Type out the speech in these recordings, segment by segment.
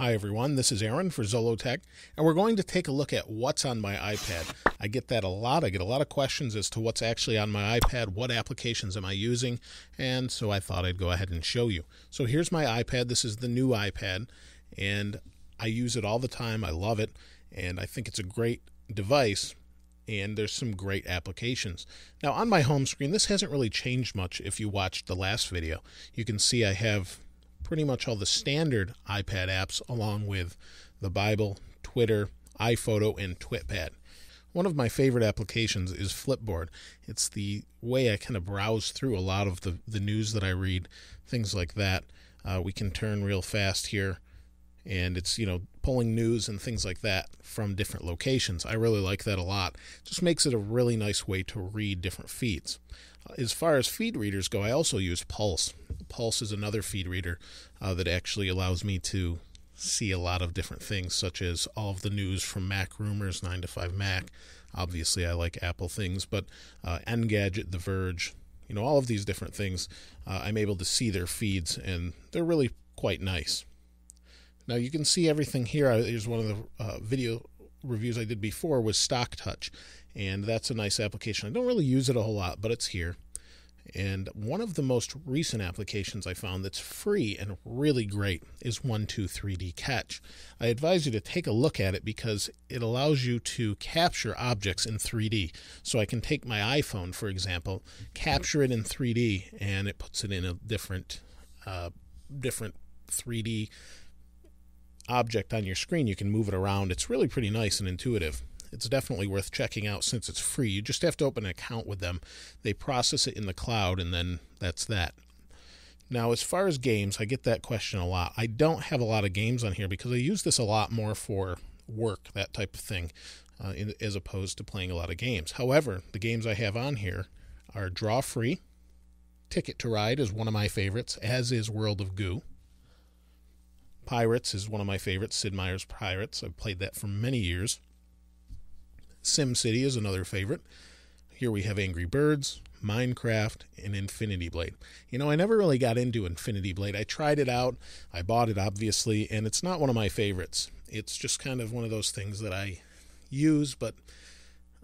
Hi everyone, this is Aaron for Zollotech, and we're going to take a look at what's on my iPad. I get that a lot. I get a lot of questions as to what's actually on my iPad, what applications am I using, and so I thought I'd go ahead and show you. So here's my iPad. This is the new iPad, and I use it all the time. I love it, and I think it's a great device, and there's some great applications. Now on my home screen, this hasn't really changed much if you watched the last video. You can see I have pretty much all the standard iPad apps along with the Bible, Twitter, iPhoto, and TwitPad. One of my favorite applications is Flipboard. It's the way I kind of browse through a lot of the news that I read, things like that. We can turn real fast here, and it's, pulling news and things like that from different locations. I really like that a lot. It just makes it a really nice way to read different feeds. As far as feed readers go, I also use Pulse. Pulse is another feed reader that actually allows me to see a lot of different things, such as all of the news from Mac Rumors, 9 to 5 Mac. Obviously, I like Apple things, but Engadget, The Verge, all of these different things, I'm able to see their feeds, and they're really quite nice. Now, you can see everything here. Here's one of the video reviews I did before was Stock Touch, and that's a nice application. I don't really use it a whole lot, but it's here. And one of the most recent applications I found that's free and really great is 123D Catch. I advise you to take a look at it because it allows you to capture objects in 3D. So I can take my iPhone, for example, capture it in 3D, and it puts it in a different 3D object on your screen. You can move it around. It's really pretty nice and intuitive. It's definitely worth checking out since it's free. You just have to open an account with them. They process it in the cloud, and then that's that. Now, as far as games, I get that question a lot. I don't have a lot of games on here because I use this a lot more for work, that type of thing, as opposed to playing a lot of games. However, the games I have on here are Draw Free. Ticket to Ride is one of my favorites, as is World of Goo. Pirates is one of my favorites, Sid Meier's Pirates. I've played that for many years. SimCity is another favorite. Here we have Angry Birds, Minecraft, and Infinity Blade. I never really got into Infinity Blade. I tried it out. I bought it, obviously, and it's not one of my favorites. It's just kind of one of those things that I use, but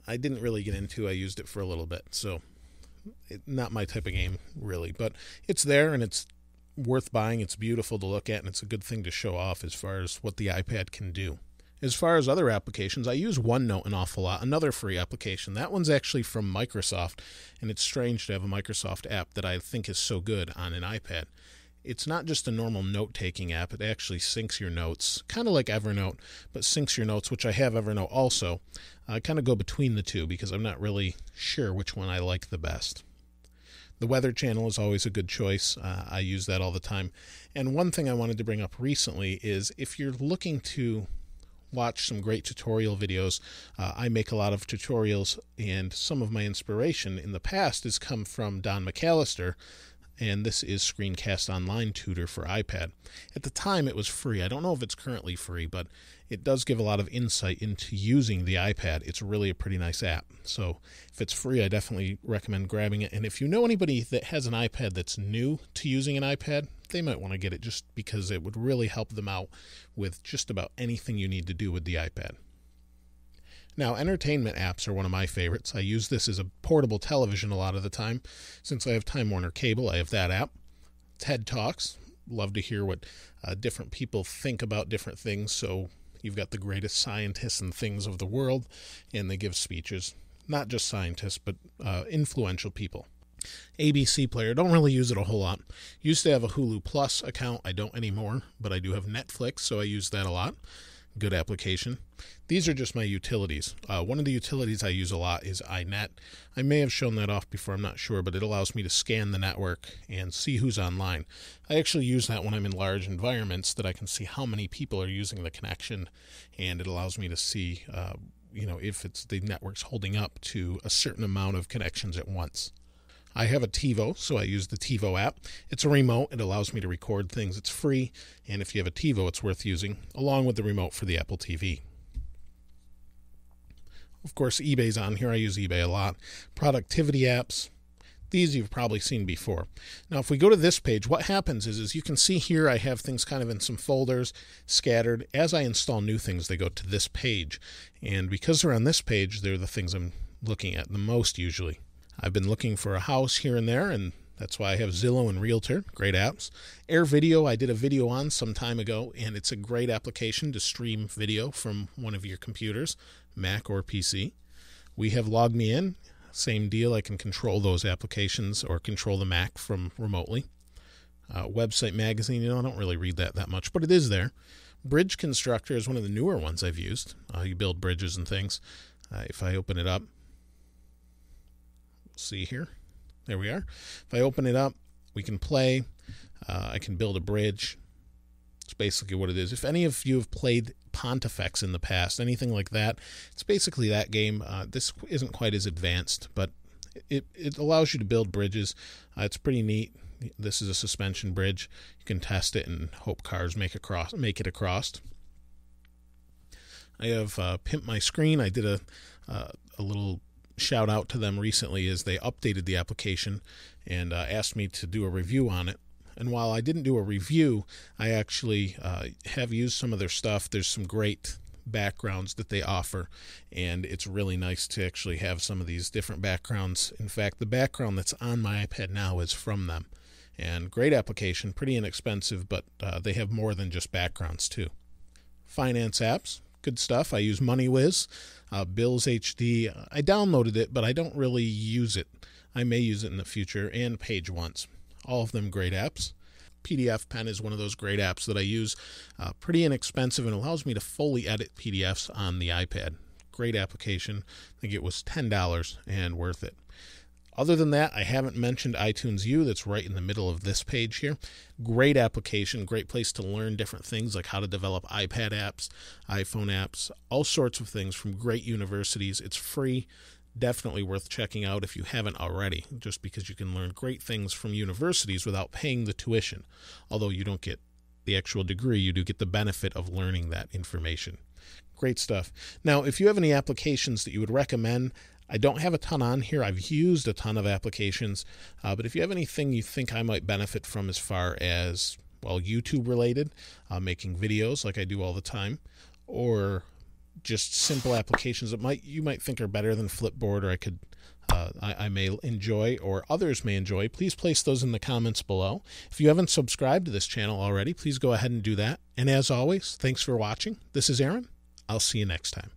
I didn't really get into. I used it for a little bit, so not my type of game, really. But it's there, and it's worth buying. It's beautiful to look at, and it's a good thing to show off as far as what the iPad can do. As far as other applications, I use Onenote an awful lot, another free application. That one's actually from Microsoft, and it's strange to have a Microsoft app that I think is so good on an iPad. It's not just a normal note-taking app. It actually syncs your notes, kind of like Evernote, but syncs your notes, which I have Evernote also. I kind of go between the two because I'm not really sure which one I like the best. The Weather Channel is always a good choice. I use that all the time. And one thing I wanted to bring up recently is if you're looking to watch some great tutorial videos, I make a lot of tutorials, and some of my inspiration in the past has come from Don McAllister, and this is Screencast Online Tutor for iPad. At the time, it was free. I don't know if it's currently free, but it does give a lot of insight into using the iPad. It's really a pretty nice app. So if it's free, I definitely recommend grabbing it. And if you know anybody that has an iPad that's new to using an iPad, they might want to get it just because it would really help them out with just about anything you need to do with the iPad. Now, entertainment apps are one of my favorites. I use this as a portable television a lot of the time. Since I have Time Warner Cable, I have that app. TED Talks. Love to hear what different people think about different things. So you've got the greatest scientists and things of the world, and they give speeches. Not just scientists, but influential people. ABC Player, don't really use it a whole lot. Used to have a Hulu Plus account. I don't anymore, but I do have Netflix, so I use that a lot. Good application. These are just my utilities. One of the utilities I use a lot is iNet. I may have shown that off before, I'm not sure, but it allows me to scan the network and see who's online. I actually use that when I'm in large environments that I can see how many people are using the connection, and it allows me to see if the network's holding up to a certain amount of connections at once. I have a TiVo, so I use the TiVo app. It's a remote. It allows me to record things. It's free, and if you have a TiVo, it's worth using, along with the remote for the Apple TV. Of course, eBay's on here. I use eBay a lot. Productivity apps. These you've probably seen before. Now, if we go to this page, what happens is you can see here I have things kind of in some folders scattered. As I install new things, they go to this page. And because they're on this page, they're the things I'm looking at the most usually. I've been looking for a house here and there, and that's why I have Zillow and Realtor, great apps. Air Video, I did a video on some time ago, and it's a great application to stream video from one of your computers, Mac or PC. We have Log Me In, same deal. I can control those applications or control the Mac from remotely. Website Magazine, I don't really read that much, but it is there. Bridge Constructor is one of the newer ones I've used. You build bridges and things. If I open it up, see here. There we are. If I open it up, we can play. I can build a bridge. It's basically what it is. If any of you have played Pontifex in the past, anything like that, it's basically that game. This isn't quite as advanced, but it allows you to build bridges. It's pretty neat. This is a suspension bridge. You can test it and hope cars make it across. I have Pimp My Screen. I did a little shout out to them recently as they updated the application and asked me to do a review on it. And while I didn't do a review, I actually have used some of their stuff. There's some great backgrounds that they offer, and it's really nice to actually have some of these different backgrounds. In fact, the background that's on my iPad now is from them. And great application, pretty inexpensive, but they have more than just backgrounds too. Finance apps, good stuff. I use MoneyWiz, Bills HD. I downloaded it, but I don't really use it. I may use it in the future, and Page Once. All of them great apps. PDF Pen is one of those great apps that I use. Pretty inexpensive and allows me to fully edit PDFs on the iPad. Great application. I think it was $10 and worth it. Other than that, I haven't mentioned iTunes U. That's right in the middle of this page here. Great application, great place to learn different things like how to develop iPad apps, iPhone apps, all sorts of things from great universities. It's free. Definitely worth checking out if you haven't already, just because you can learn great things from universities without paying the tuition. Although you don't get the actual degree, you do get the benefit of learning that information. Great stuff. Now, if you have any applications that you would recommend, I don't have a ton on here. I've used a ton of applications, but if you have anything you think I might benefit from as far as, well, YouTube related, making videos like I do all the time, or just simple applications that you might think are better than Flipboard, or I may enjoy, or others may enjoy, please place those in the comments below. If you haven't subscribed to this channel already, please go ahead and do that. And as always, thanks for watching. This is Aaron. I'll see you next time.